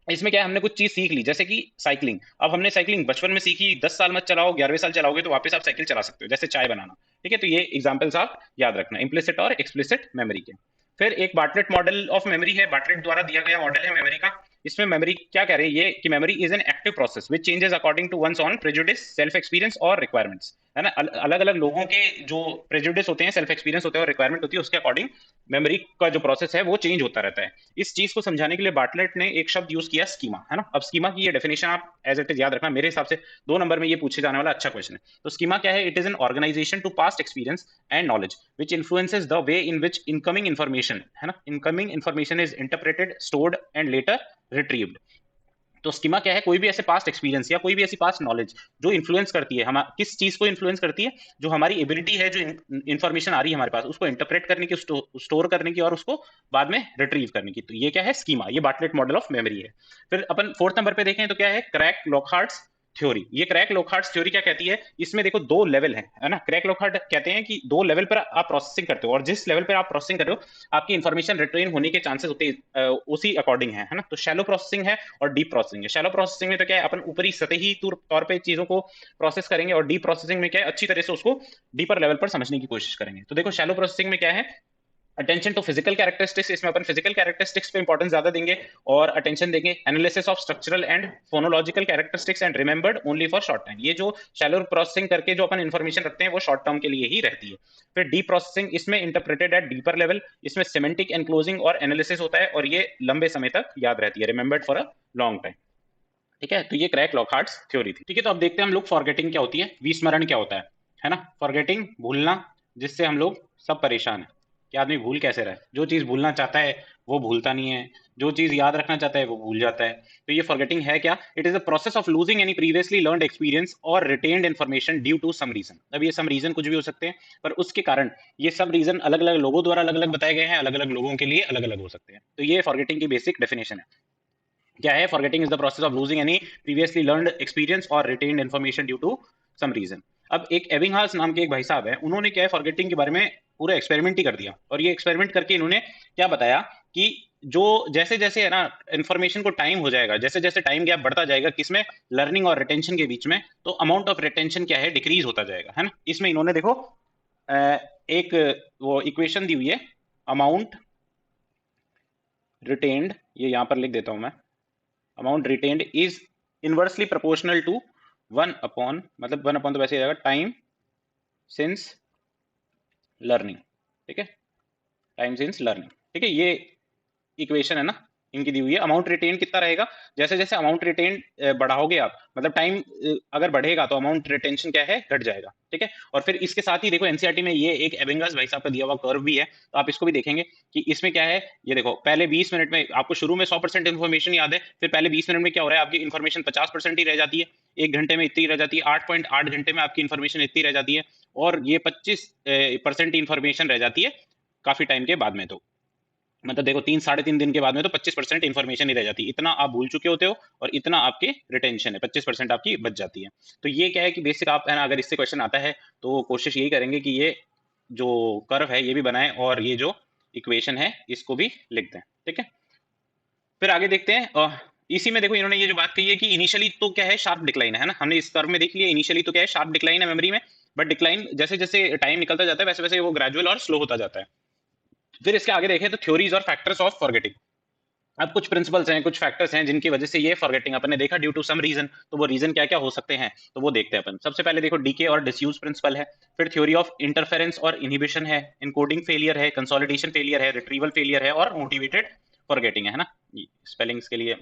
इसमें क्या है, हमने कुछ चीज सीख ली, जैसे कि साइकिलिंग। अब हमने साइकिलिंग बचपन में सीखी, 10 साल मत चलाओ, 11वें साल चलाओगे तो वापस आप साइकिल चला सकते हो, जैसे चाय बनाना। ठीक है, तो ये एग्जांपल्स आप याद रखना, इम्प्लिसिट और एक्सप्लिसिट मेमोरी के। फिर एक बार्टलेट मॉडल ऑफ मेमोरी है, बार्टलेट द्वारा दिया गया मॉडल है मेमोरी का। इसमें मेमोरी क्या कह रहे हैं ये, कि memory is an active process which changes according to one's own prejudice, self experience और रिक्वायरमेंट्स, है ना। अलग अलग लोगों के जो प्रेजुडिस होते हैं, सेल्फ एक्सपीरियंस होते हैं और रिक्वायरमेंट होती है, उसके अकॉर्डिंग मेमोरी का जो प्रोसेस है वो चेंज होता रहता है। इस चीज को समझाने के लिए बार्टलेट ने एक शब्द यूज किया, स्कीमा, है ना। अब स्कीमा की ये डेफिनेशन आप एज इट इज याद रखना, मेरे हिसाब से 2 नंबर में ये पूछे जाने वाला अच्छा क्वेश्चन है। तो स्कीमा क्या है, it is an organisation to past experience and knowledge which influences the way in which incoming information, है ना, incoming information is interpreted, stored and later retrieved. तो स्कीमा क्या है, कोई भी ऐसे पास्ट एक्सपीरियंस या कोई भी ऐसी पास्ट नॉलेज जो इन्फ्लुएंस करती है, हम किस चीज को इन्फ्लुएंस करती है, जो हमारी एबिलिटी है, जो इन्फॉर्मेशन आ रही है हमारे पास, उसको इंटरप्रेट करने की, स्टोर करने की और उसको बाद में रिट्रीव करने की। तो ये क्या है, स्कीमा, ये बार्टलेट मॉडल ऑफ मेमोरी है। फिर अपन 4th नंबर पे देखें तो क्या है, क्रैक लॉकहार्ट्स थ्योरी। ये क्रैक लॉकहार्ट्स थ्योरी क्या कहती है, इसमें देखो 2 लेवल है ना। क्रैक लॉकहार्ट कहते हैं कि 2 लेवल पर आप प्रोसेसिंग करते हो, और जिस लेवल पर आप प्रोसेसिंग कर रहे हो आपकी इन्फॉर्मेशन रिट्रेन होने के चांसेस होते हैं उसी अकॉर्डिंग है ना। तो शैलो प्रोसेसिंग है और डीप प्रोसेसिंग है। शैलो प्रोसेसिंग में तो क्या है, अपन ऊपरी सतही तौर पे चीजों को प्रोसेस करेंगे, और डीप प्रोसेसिंग में क्या है, अच्छी तरह से उसको डीपर लेवल पर समझने की कोशिश करेंगे। तो देखो शैलो प्रोसेसिंग में क्या है, अटेंशन टू फिजिकल कैरेक्टरिस्टिक्स, इसमें अपन फिजिकल कैरेक्टरिस्टिक्स पे इंपॉर्टेंस ज्यादा देंगे और अटेंशन देंगे। Analysis of structural and phonological characteristics and remembered only for short time, ये जो शैलो प्रोसेसिंग करके जो अपन इन्फॉर्मेशन रखते हैं वो शॉर्ट टर्म के लिए ही रहती है। फिर डीप प्रोसेसिंग, इसमें इंटरप्रेटेड एट डीपर लेवल, इसमें सिमेंटिक एनक्लोजिंग और एनालिसिस होता है, और ये लंबे समय तक याद रहती है, remembered for a long time. ठीक है, तो ये क्रैक लॉकहार्ट्स थ्योरी थी। ठीक है, तो अब देखते हैं हम लोग फॉरगेटिंग क्या होती है, विस्मरण क्या होता है ना। फॉरगेटिंग भूलना, जिससे हम लोग सब परेशान है कि आदमी भूल कैसे रहे, जो चीज भूलना चाहता है वो भूलता नहीं है, जो चीज याद रखना चाहता है वो भूल जाता है। तो ये फॉरगेटिंग है क्या, it is the process of losing any previously learned experience और retained information due to some reason. अब ये सम रीजन कुछ भी हो सकते हैं, पर उसके कारण ये सब रीजन अलग अलग लोगों द्वारा अलग अलग बताए गए हैं, अलग अलग लोगों के लिए अलग अलग हो सकते हैं। तो ये फॉरगेटिंग की बेसिक डेफिनेशन है। क्या है, forgetting is the process of losing any previously learned experience और retained information due to some reason. अब एक एबिंगहास नाम के एक भाई साहब है, उन्होंने क्या है फॉरगेटिंग के बारे में पूरा एक्सपेरिमेंट ही कर दिया, और ये एक्सपेरिमेंट करके इन्होंने क्या बताया कि जो जैसे जैसे है ना इन्फॉर्मेशन को टाइम हो जाएगा, जैसे जैसे टाइम गैप बढ़ता जाएगा किसमें, लर्निंग और रिटेंशन के बीच में, तो अमाउंट ऑफ रिटेंशन क्या है, डिक्रीज होता जाएगा, है ना। इसमें इन्होंने देखो एक वो इक्वेशन दी हुई है, अमाउंट रिटेन्ड, ये यहां पर लिख देता हूं मैं, amount retained is inversely proportional to 1 upon, मतलब 1 अपॉन तो वैसे जाएगा, टाइम सिंस लर्निंग। ठीक है, टाइम सिंस लर्निंग। ठीक है, ये इक्वेशन है ना इनकी दी हुई है। अमाउंट रिटेन कितना रहेगा, जैसे जैसे अमाउंट रिटेन बढ़ाओगे आप, मतलब टाइम अगर बढ़ेगा तो अमाउंट रिटेंशन क्या है, घट जाएगा। ठीक है, और फिर इसके साथ ही देखो एनसीईआरटी में ये एक एबिंगस भाई साहब का दिया हुआ कर्व भी है, तो आप इसको भी देखेंगे कि इसमें क्या है। ये देखो पहले 20 मिनट में आपको शुरू में 100% इन्फॉर्मेशन याद है, फिर पहले 20 मिनट में क्या हो रहा है, आपकी इन्फॉर्मेशन 50% ही रह जाती है, 1 घंटे में इतनी रह जाती है, 8.8 घंटे में आपकी इन्फॉर्मेशन इतनी रह जाती है, और ये 25% इन्फॉर्मेशन रह जाती है काफी टाइम के बाद में। तो मतलब देखो 3 साढ़े 3 दिन के बाद में तो 25% इन्फॉर्मेशन ही रह जाती है, इतना आप भूल चुके होते हो, और इतना आपके रिटेंशन है, 25% आपकी बच जाती है। तो ये क्या है कि बेसिक आप है ना, अगर इससे क्वेश्चन आता है तो कोशिश यही करेंगे कि ये जो कर्व है ये भी बनाएं, और ये जो इक्वेशन है इसको भी लिख दें। ठीक है, फिर आगे देखते हैं। इसी में देखो इन्होंने ये जो बात कही है कि इनिशियली तो क्या है, शार्प डिक्लाइन है ना, हमने इस कर्व में देख लिया, इनिशियली तो क्या है, शार्प डिक्लाइन है मेमोरी में, बट डिक्लाइन जैसे जैसे टाइम निकलता जाता है वैसे वैसे वो ग्रेजुअल और स्लो होता जाता है। फिर इसके आगे देखें तो थ्योरीज और फैक्टर्स ऑफ फॉरगेटिंग। अब कुछ प्रिंसिपल्स हैं, कुछ फैक्टर्स हैं जिनकी वजह से ये फॉरगेटिंग अपन ने देखा ड्यू टू सम रीजन, तो वो रीजन क्या क्या हो सकते हैं, तो वो देखते हैं अपन। सबसे पहले देखो डीके और डिसयूज प्रिंसिपल है, फिर थ्योरी ऑफ इंटरफेरेंस और इनहिबिशन है, इनकोडिंग फेलियर है, कंसोलिडेशन फेलियर है, रिट्रीवल फेलियर है, और मोटिवेटेड फॉरगेटिंग है ना। स्पेलिंग्स के लिए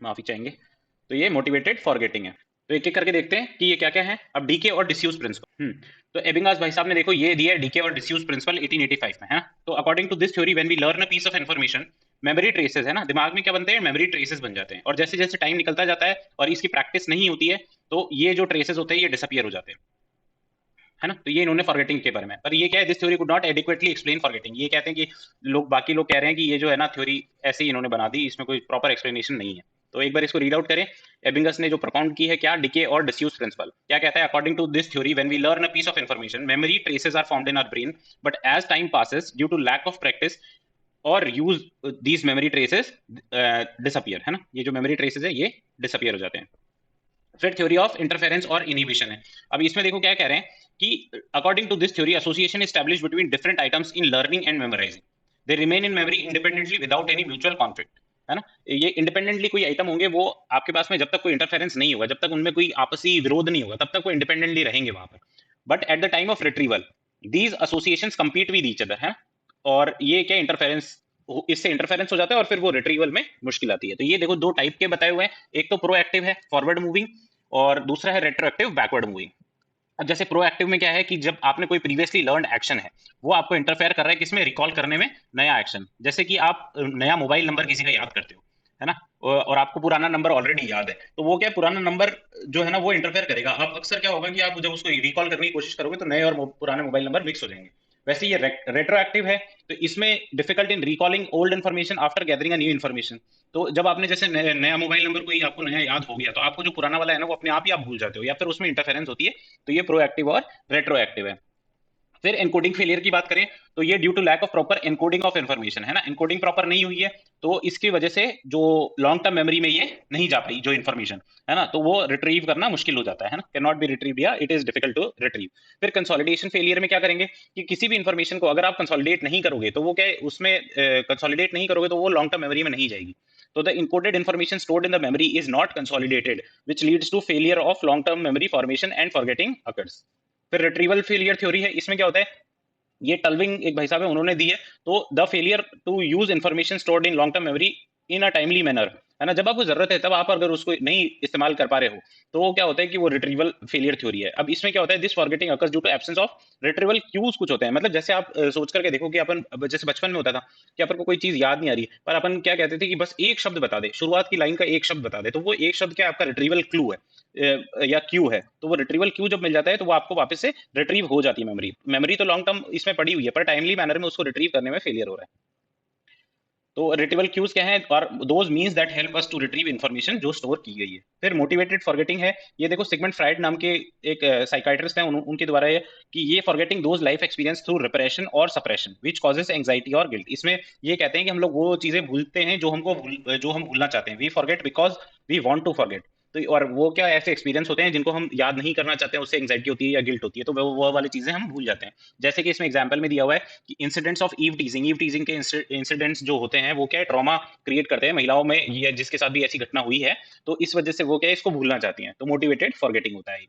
माफी चाहेंगे। तो ये मोटिवेटेड फॉरगेटिंग है। तो एक एक करके देखते हैं कि ये क्या क्या है। अब डीके और डिसयूज प्रिंसिपल, तो एबिंगास भाई साहब ने देखो ये दिया है डीके और डिसयूज प्रिंसिपल 1885 में, है ना। तो according to this theory when we learn a piece of information, memory traces, है ना, दिमाग में क्या बनते हैं, मेमोरी ट्रेसेस बन जाते हैं, और जैसे जैसे टाइम निकलता जाता है और इसकी प्रैक्टिस नहीं होती है तो ये जो ट्रेसेस होते हैं ये डिसअपियर हो जाते हैं, है ना। तो ये इन्होंने फॉरगेटिंग के बारे में, पर ये क्या है, this theory could not adequately explain forgetting. ये कहते हैं कि बाकी लोग कह रहे हैं कि ये जो है ना थ्योरी ऐसे ही इन्होंने बना दी, इसमें कोई प्रॉपर एक्सप्लेनेशन नहीं है। तो एक बार इसको रीड आउट करें। एबिंगस ने जो प्रोपाउंड की है क्या, डिके और डिसयूज प्रिंसिपल, क्या कहता है, according to this theory when we learn a piece of information memory traces are formed in our brain, but as time passes due to lack of practice और use these memory traces disappear, है ना। ये जो मेमोरी ट्रेसेस है ये डिसअपियर हो जाते हैं। फिर थ्योरी ऑफ इंटरफेरेंस और इनहिबिशन है। अब इसमें देखो क्या कह रहे हैं कि according to this theory association establish between different items in learning and memorising, they remain in memory independently without any mutual conflict, है ना। ये इंडिपेंडेंटली कोई आइटम होंगे वो आपके पास में, जब तक कोई इंटरफेरेंस नहीं होगा, जब तक उनमें कोई आपसी विरोध नहीं होगा, तब तक वो इंडिपेंडेंटली रहेंगे वहां पर। But at the time of retrieval these association compete with each other, है। और ये क्या इंटरफेरेंस, इससे इंटरफेरेंस हो जाता है और फिर वो रिट्रीवल में मुश्किल आती है। तो ये देखो दो टाइप के बताए हुए हैं, एक तो प्रोएक्टिव है फॉरवर्ड मूविंग, और दूसरा है रेट्रोएक्टिव बैकवर्ड मूविंग। अब जैसे प्रोएक्टिव में क्या है कि जब आपने कोई प्रीवियसली लर्नड एक्शन है वो आपको इंटरफेयर कर रहा है किसमें, रिकॉल करने में नया एक्शन। जैसे कि आप नया मोबाइल नंबर किसी का याद करते हो, है ना, और आपको पुराना नंबर ऑलरेडी याद है, तो वो क्या है, पुराना नंबर जो है ना वो इंटरफेयर करेगा। आप अक्सर क्या होगा कि आप जब उसको रिकॉल करने की कोशिश करोगे तो नए और पुराने मोबाइल नंबर मिक्स हो जाएंगे। वैसे ये रेट्रोएक्टिव है, तो इसमें difficult in recalling old information after gathering a new information. तो जब आपने जैसे नया मोबाइल नंबर कोई आपको नया याद हो गया, तो आपको जो पुराना वाला है ना वो अपने आप ही आप भूल जाते हो, या फिर उसमें इंटरफेरेंस होती है। तो ये प्रोएक्टिव और रेट्रोएक्टिव है। फिर एनकोडिंग फेलियर की बात करें तो ये due to lack of proper encoding of information, है ना। एनकोडिंग प्रॉपर नहीं हुई है तो इसकी वजह से जो लॉन्ग टर्म मेमोरी में ये नहीं जा पाई जो इन्फॉर्मेशन, है ना, तो वो रिट्रीव करना मुश्किल हो जाता है ना, कैन नॉट बी रिट्रीव, या it is difficult to retrieve. फिर कंसोलिडेशन फेलियर में क्या करेंगे कि किसी भी इन्फॉर्मेशन को अगर आप कंसोलिडेट नहीं करोगे तो वो क्या है, उसमें कंसोलिडेट नहीं करोगे तो वो लॉन्ग टर्म मेमोरी में नहीं जाएगी। तो the encoded information stored in the memory is not consolidated, which leads to failure of long term memory formation and forgetting occurs. फिर रिट्रीवल फेलियर थ्योरी है, इसमें क्या होता है, ये टल्विंग एक भाई साहब है उन्होंने दी है। तो the failure to use information stored in long term memory in a timely manner, है ना, जब आपको जरूरत है तब आप अगर उसको नहीं इस्तेमाल कर पा रहे हो तो वो क्या होता है कि वो रिट्रीवल फेलियर थ्योरी है। अब इसमें क्या होता है, this forgetting occurs due to absence of retrieval cues. कुछ होते हैं, मतलब जैसे आप सोच करके देखो कि अपन जैसे बचपन में होता था कि अपन को कोई चीज याद नहीं आ रही पर अपन क्या कहते थे कि बस एक शब्द बता दे, शुरुआत की लाइन का एक शब्द बता दे, तो वो एक शब्द क्या आपका रिट्रीवल क्लू है या क्यू है। तो वो रिट्रीवल क्यू जब मिल जाता है तो वो आपको वापस से रिट्रीव हो जाती है मेमोरी। मेमोरी तो लॉन्ग टर्म इसमें पड़ी हुई है पर टाइमली मैनर में उसको रिट्रीव करने में फेलियर हो रहा है। तो रिट्रीवल क्यूज क्या है, और those means that help us to retrieve information जो स्टोर की गई है। फिर मोटिवेटेड फॉरगेटिंग है, ये देखो सिगमंड फ्राइड नाम के एक साइकाइट्रिस्ट हैं, उनके द्वारा ये कि ये forgetting those life experience through repression और सप्रेशन व्हिच कॉजेस एंजाइटी और गिल्ट। इसमें ये कहते हैं कि हम लोग वो चीजें भूलते हैं जो हम भूलना चाहते हैं। We forget because we want to forget. तो और वो क्या ऐसे एक्सपीरियंस होते हैं जिनको हम याद नहीं करना चाहते हैं, उससे एंजाइटी होती है या गिल्ट होती है, तो वो वाली चीजें हम भूल जाते हैं। जैसे कि इसमें एग्जाम्पल में दिया हुआ है कि इंसिडेंट्स ऑफ ईव टीजिंग के इंसिडेंट्स जो होते हैं वो क्या है, ट्रॉमा क्रिएट करते हैं महिलाओं में, ये जिसके साथ भी ऐसी घटना हुई है, तो इस वजह से वो क्या है, इसको भूलना चाहती हैं। तो मोटिवेटेड फॉरगेटिंग होता है।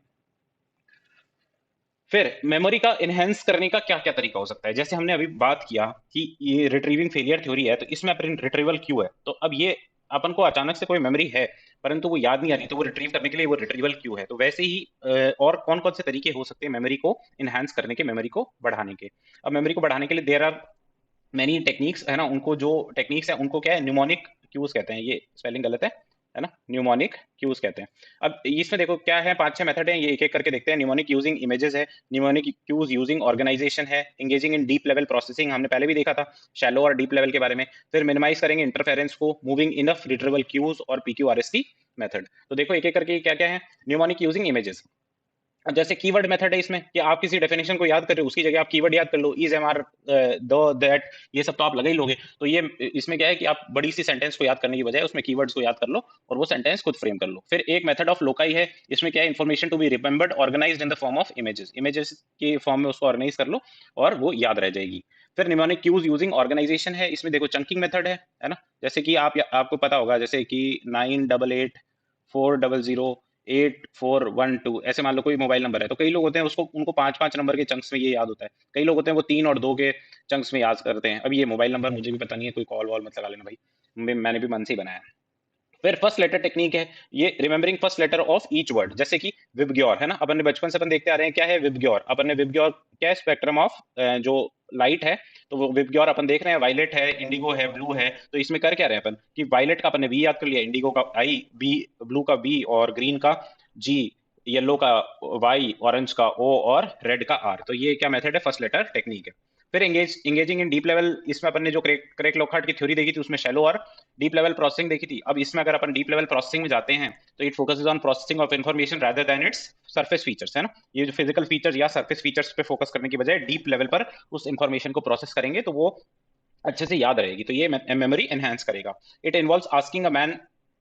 फिर मेमोरी का इनहेंस करने का क्या क्या तरीका हो सकता है, जैसे हमने अभी बात किया कि ये रिट्रीविंग फेलियर थ्योरी है, तो इसमें अपन रिट्रीवल क्यू है। तो अब ये अपन को अचानक से कोई मेमोरी है परंतु वो याद नहीं आ रही, तो वो रिट्रीव करने के लिए वो रिट्रीवल क्यू है। तो वैसे ही और कौन कौन से तरीके हो सकते हैं मेमोरी को इनहेंस करने के, मेमोरी को बढ़ाने के। अब मेमोरी को बढ़ाने के लिए देयर आर मैनी टेक्निक्स, है ना। उनको जो टेक्निक्स है उनको क्या है, न्यूमोनिक क्यूज कहते हैं। ये स्पेलिंग गलत है ना, न्यूमोनिक क्यूज कहते हैं। अब इसमें देखो क्या है, 5-6 मेथड है, ये एक एक करके देखते हैं। न्यूमोनिक यूजिंग इमेजेस है, न्यूमोनिक क्यूज यूजिंग ऑर्गेनाइजेशन है, engaging in deep level processing हमने पहले भी देखा था, शैलो और डीप लेवल के बारे में। फिर मिनिमाइज करेंगे इंटरफेरेंस को, मूविंग इनफ रिट्रीवल क्यूज और पीक्यूआरएसटी मेथड। तो देखो एक एक करके क्या क्या है। न्यूमोनिक यूजिंग इमेजेस, अब जैसे कीवर्ड मेथड है इसमें कि आप किसी डेफिनेशन को याद कर रहे हो उसकी जगह आप कीवर्ड याद कर लो, इज, एम, आर, दो, दैट, ये सब तो आप लगा ही लोगे। तो ये इसमें क्या है कि आप बड़ी सी सेंटेंस को याद करने की बजाय उसमें कीवर्ड्स को याद कर लो और वो सेंटेंस खुद फ्रेम कर लो। फिर एक मेथड ऑफ लोकाई है, इसमें क्या है, information to be remembered organised in the form of images, images के फॉर्म में उसको ऑर्गेनाइज कर लो और वो याद रह जाएगी। फिर निमोनिक क्यूज यूजिंग ऑर्गेनाइजेशन है, इसमें देखो चंकिंग मेथड है ना। जैसे कि आपको पता होगा जैसे कि 9884008 412, ऐसे मान लो कोई मोबाइल नंबर है, तो कई लोग होते हैं उसको उनको 5-5 नंबर के चंक्स में ये याद होता है, कई लोग होते हैं वो 3 और 2 के चंक्स में याद करते हैं। अब ये मोबाइल नंबर मुझे भी पता नहीं है, कोई कॉल वॉल मत लगा लेना भाई, मैंने भी मन से ही बनाया है। फिर फर्स्ट लेटर टेक्निक है, ये remembering first letter of each word, जैसे कि विबग्योर, है ना, अपन ने बचपन से अपन देखते आ रहे हैं क्या है विबग्योर। अपन ने विबग्योर क्या है, स्पेक्ट्रम ऑफ जो लाइट है, तो वो विबग्योर अपन देख रहे हैं, वायलेट है, इंडिगो है, ब्लू है। तो इसमें कर क्या रहे हैं अपन कि वायलेट का अपन ने वी याद कर लिया, इंडिगो का आई, बी, ब्लू का बी और ग्रीन का जी, येलो का वाई, ऑरेंज का ओ और रेड का आर। तो ये क्या मेथड है? फर्स्ट लेटर टेक्निक है। फिर एंगेजिंग इन डीप लेवल, इसमें अपन ने जो क्रेक लॉकहार्ट की थ्योरी देखी थी उसमें शैलो और डीप लेवल प्रोसेसिंग देखी थी। अब इसमें अगर अपन डीप लेवल प्रोसेसिंग में जाते हैं तो it focuses on processing of information rather than its surface features, है ना। ये जो फिजिकल फीचर्स या सरफेस फीचर्स पे फोकस करने की बजाय डीप लेवल पर उस इन्फॉर्मेशन को प्रोसेस करेंगे तो वो अच्छे से याद रहेगी, तो ये मेमोरी एनहांस करेगा। It involves asking a man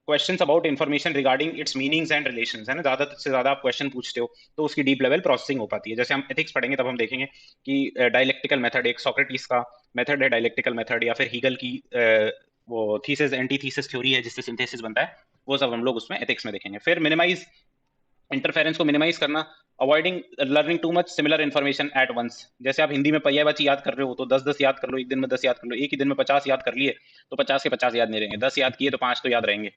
questions about information regarding it's meanings and relations, है ना। ज्यादा से ज्यादा आप क्वेश्चन पूछते हो तो उसकी डीप लेवल प्रोसेसिंग हो पाती है। जैसे हम एथिक्स पढ़ेंगे तब हम देखेंगे कि डायलेक्टिकल मेथड, एक सोक्रेटिस का मेथड है डायलेक्टिकल मेथड, या फिर हीगल की वो थीसिस एंटी थीसिस थ्योरी है जिससे सिंथेसिस बनता है, वो सब हम लोग उसमें एथिक्स में देखेंगे। फिर मिनिमाइज, इंटरफेरेंस को मिनिमाइज करना, avoiding learning too much similar information at once. जैसे आप हिंदी में पर्यायवाची याद कर रहे हो तो 10-10 याद कर लो, एक दिन में 10 याद कर लो। एक ही दिन में 50 याद कर लिए तो 50 के 50 याद नहीं रहेंगे, 10 याद किए तो 5 तो याद रहेंगे।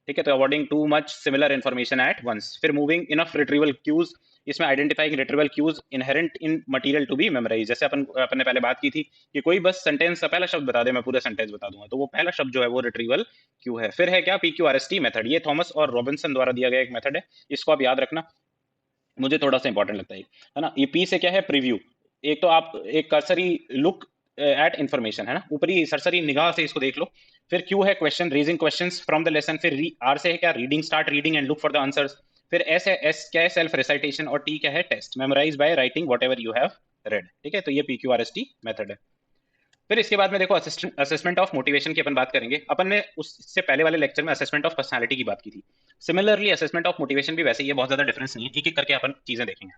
ठीक है, तो avoiding too much similar information at once. फिर मूविंग इनफ रिट्रीवल क्यूज, इसमें identifying retrieval cues inherent in material to be memorise. जैसे अपन ने पहले बात की थी कि कोई बस सेंटेंस का पहला शब्द बता दे, मैं पूरा सेंटेंस बता दूंगा, तो वो पहला शब्द जो है वो रिट्रीवल क्यू है। फिर है क्या? PQRST मेथड, ये थॉमस और रॉबिन्सन द्वारा दिया गया एक मेथड है, इसको आप याद रखना, मुझे थोड़ा सा इंपॉर्टेंट लगता है ना। ये पी से क्या है? प्रीव्यू। एक तो आप एक कर्सरी लुक एट इंफॉर्मेशन, है ना, ऊपरी सरसरी निगाह से इसको देख लो। फिर क्यू है question, raising questions from the lesson. फिर आर से है क्या? Reading, start reading and look for the answers. फिर एस है, एस क्या है? Self recitation. और टी क्या है? Test, memorise by writing whatever you have read. ठीक है, तो ये PQRST मेथड है। फिर इसके बाद में देखो असेसमेंट ऑफ मोटिवेशन की अपन बात करेंगे। अपन ने उससे पहले वाले लेक्चर में असेसमेंट ऑफ पर्सनालिटी की बात की थी। सिमिलरली असेसमेंट ऑफ मोटिवेशन भी वैसे ही है, बहुत ज्यादा डिफरेंस नहीं है, एक एक करके अपन चीजें देखेंगे।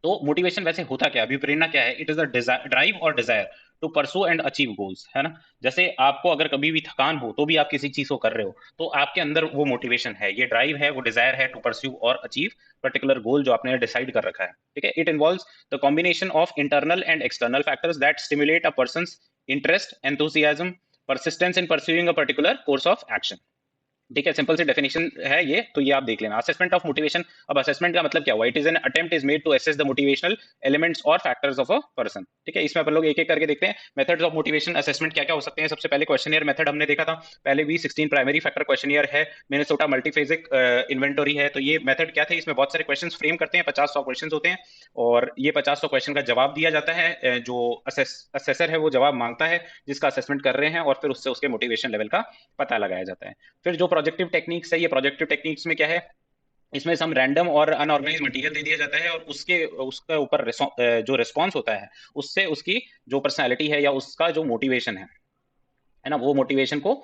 तो मोटिवेशन वैसे होता क्या है, अभी प्रेरणा क्या है? इट इज अ ड्राइव और desire to pursue and achieve goals, है ना। जैसे आपको अगर कभी भी थकान हो तो भी आप किसी चीज को कर रहे हो तो आपके अंदर वो मोटिवेशन है, ये ड्राइव है, वो डिजायर है टू परस्यू और अचीव पर्टिकुलर गोल जो आपने डिसाइड कर रखा है। ठीक है, it involves the combination of internal and external factors that stimulate a persons interest, enthusiasm, persistence in pursuing a particular course of action। ठीक है, सिंपल सी डेफिनेशन है ये, तो ये आप देख लेना। असेसमेंट ऑफ मोटिवेशन, अब असेसमेंट का मतलब क्या हुआ? It is an attempt is made to assess the motivational elements और फैक्टर्स ऑफ अ पर्सन। ठीक है, इसमें अपन लोग एक एक करके देखते हैं मेथड्स ऑफ मोटिवेशन असेसमेंट क्या क्या हो सकते हैं। सबसे पहले क्वेश्चनियर मेथड हमने देखा था, पहले भी 16 प्राइमरी फैक्टर क्वेश्चनियर है, मिनेसोटा मल्टीफेजिक इन्वेंटरी है। तो ये मेथड क्या थे? इसमें बहुत सारे क्वेश्चन फ्रेम करते हैं, 50-100 क्वेश्चन होते हैं, और ये 50-100 क्वेश्चन का जवाब दिया जाता है। जो असेसर है वो जवाब मांगता है जिसका असेसमेंट कर रहे हैं, और फिर उससे उसके मोटिवेशन लेवल का पता लगाया जाता है। फिर जो प्रोजेक्टिव टेक्निक्स है, ये प्रोजेक्टिव टेक्निक्स में क्या है? इसमें सम रैंडम और अनऑर्गेनाइज मटेरियल दे दिया जाता है, और उसके ऊपर जो रिस्पॉन्स होता है उससे उसकी जो पर्सनैलिटी है या उसका जो मोटिवेशन है ना, वो मोटिवेशन को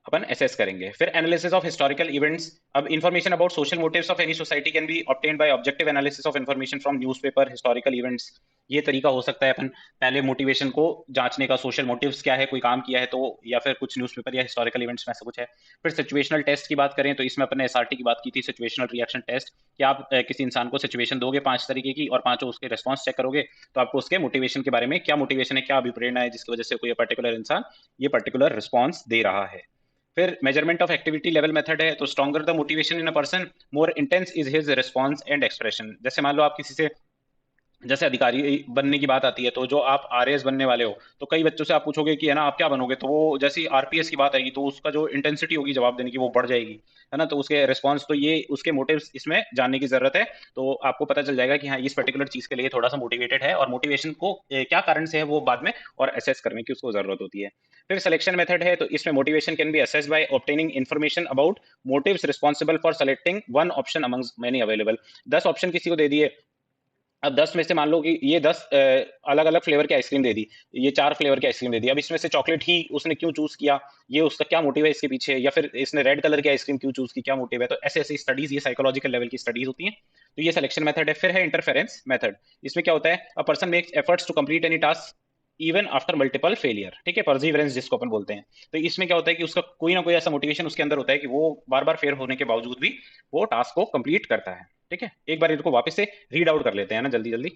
अपन असेस करेंगे। फिर एनालिसिस ऑफ हिस्टोरिकल इवेंट्स, अब information about social motives of any society can be obtained by objective analysis of information from newspaper, historical events. ये तरीका हो सकता है अपन पहले मोटिवेशन को जांचने का, सोशल मोटिव्स क्या है, कोई काम किया है तो, या फिर कुछ न्यूज़पेपर या हिस्टोरिकल इवेंट्स में से कुछ है। फिर सिचुएशनल टेस्ट की बात करें तो इसमें अपन ने SRT की बात की थी, सिचुएशनल रिएक्शन टेस्ट, कि आप किसी इंसान को सिचुएशन दोगे 5 तरीके की और पांचों उसके रिस्पॉन्स चेक करोगे तो आपको उसके मोटिवेशन के बारे में, क्या मोटिवेशन है, क्या अभिप्रेरणा है जिसकी वजह से कोई पर्टिकुलर इंसान ये पर्टिकुलर रिस्पॉन्स दे रहा है। फिर measurement of activity level method है, तो stronger the motivation in a person, more intense is his response and expression. जैसे मान लो आप किसी से, जैसे अधिकारी बनने की बात आती है तो जो आप RAS बनने वाले हो तो कई बच्चों से आप पूछोगे कि है ना आप क्या बनोगे, तो वो जैसी RPS की बात आएगी तो उसका जो इंटेंसिटी होगी जवाब देने की वो बढ़ जाएगी, है ना। तो उसके रिस्पॉन्स, तो ये उसके मोटिव्स इसमें जानने की जरूरत है, तो आपको पता चल जाएगा कि हाँ इस पर्टिकुलर चीज के लिए थोड़ा सा मोटिवेटेड है, और मोटिवेशन को क्या कारण से है वो बाद में और असेस करने की उसको जरूरत होती है। फिर सिलेक्शन मेथड है, तो इसमें motivation can be assessed by obtaining information about motives responsible for selecting one option amongst many available. 10 option किसी को दे दिए, अब 10 में से मान लो कि ये 10 अलग अलग फ्लेवर की आइसक्रीम दे दी, ये 4 फ्लेवर की आइसक्रीम दे दी, अब इसमें से चॉकलेट ही उसने क्यों चूज किया, ये उसका क्या मोटिव है इसके पीछे, या फिर इसने रेड कलर की आइसक्रीम क्यों चूज की, क्या मोटिव है। तो ऐसे ऐसी स्टडीज, ये साइकोलॉजिकल लेवल की स्टडीज होती हैं, तो ये सिलेक्शन मेथड है। फिर है इंटरफेरेंस मेथड, इसमें क्या होता है? A person makes efforts to complete any task even after multiple failure. ठीक है, परसिवरेंस जिसको अपन बोलते हैं। तो इसमें क्या होता है कि उसका कोई ना कोई ऐसा मोटिवेशन उसके अंदर होता है कि वो बार बार फेल होने के बावजूद भी वो टास्क को कंप्लीट करता है। ठीक है, एक बार इनको वापस से रीड आउट कर लेते हैं ना जल्दी जल्दी।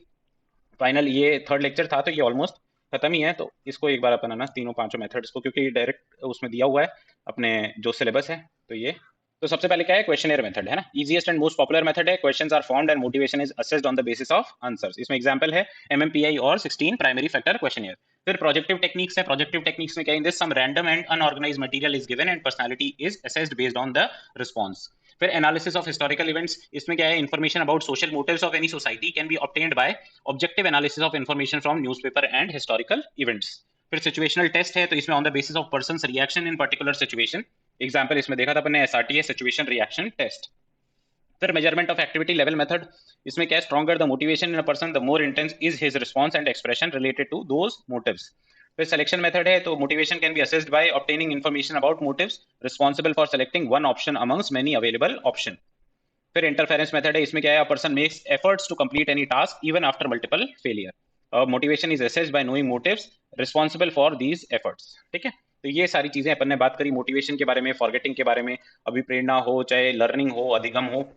फाइनल ये थर्ड लेक्चर था तो ये ऑलमोस्ट खत्म ही है, तो इसको एक बार अपन है ना तीनों पांचों मेथड्स को, क्योंकि डायरेक्ट उसमें दिया हुआ है अपने जो सिलेबस है, तो ये, तो सबसे पहले क्या है? क्वेश्चनियर मेथड, है ना, easiest and most popular method है। Questions are formed and motivation is assessed on the basis of answers. इसमें एग्जांपल है MMPI और 16 प्राइमरी फैक्टर क्वेश्चनियर। फिर प्रोजेक्टिव टेक्निक्स है, प्रोजेक्टिव टेक्निक्स में क्या है? This some random and unorganised material is given and personality is assessed based on the response. फिर एनालिसिस ऑफ हिस्टोरिकल इवेंट्स, इसमें क्या है, information about social motives of any society can be obtained by objective analysis of information from newspaper and historical events. फिर सिचुएशनल टेस्ट है, तो इसमें on the basis of person's reaction in particular situation, example इसमें देखा था अपन ने एसआरटी है, सिचुएशन रिएक्शन टेस्ट। फिर measurement of activity level method, इसमें क्या है, stronger the motivation in a person the more intense is his response and expression related to those motives. फिर सिलेक्शन मेथड है, तो motivation can be assessed by obtaining information about motives responsible for selecting one option amongst many available option. फिर इंटरफेरेंस मेथड है, इसमें क्या है, a person makes efforts to complete any task even after multiple failure. Motivation is assessed by knowing motives responsible for these efforts. ठीक है, तो ये सारी चीजें अपन ने बात करी मोटिवेशन के बारे में, फॉरगेटिंग के बारे में, अभिप्रेरणा हो चाहे लर्निंग हो, अधिगम हो,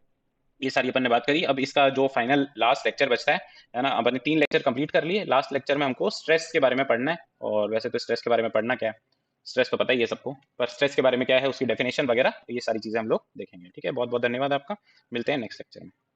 ये सारी अपन ने बात करी। अब इसका जो फाइनल लास्ट लेक्चर बचता है ना, अपन ने 3 लेक्चर कंप्लीट कर लिए, लास्ट लेक्चर में हमको स्ट्रेस के बारे में पढ़ना है। और वैसे तो स्ट्रेस के बारे में पढ़ना क्या है, स्ट्रेस तो पता ही है सबको, पर स्ट्रेस के बारे में क्या है, उसकी डेफिनेशन वगैरह, ये सारी चीजें हम लोग देखेंगे। ठीक है, बहुत बहुत धन्यवाद आपका, मिलते हैं नेक्स्ट लेक्चर में।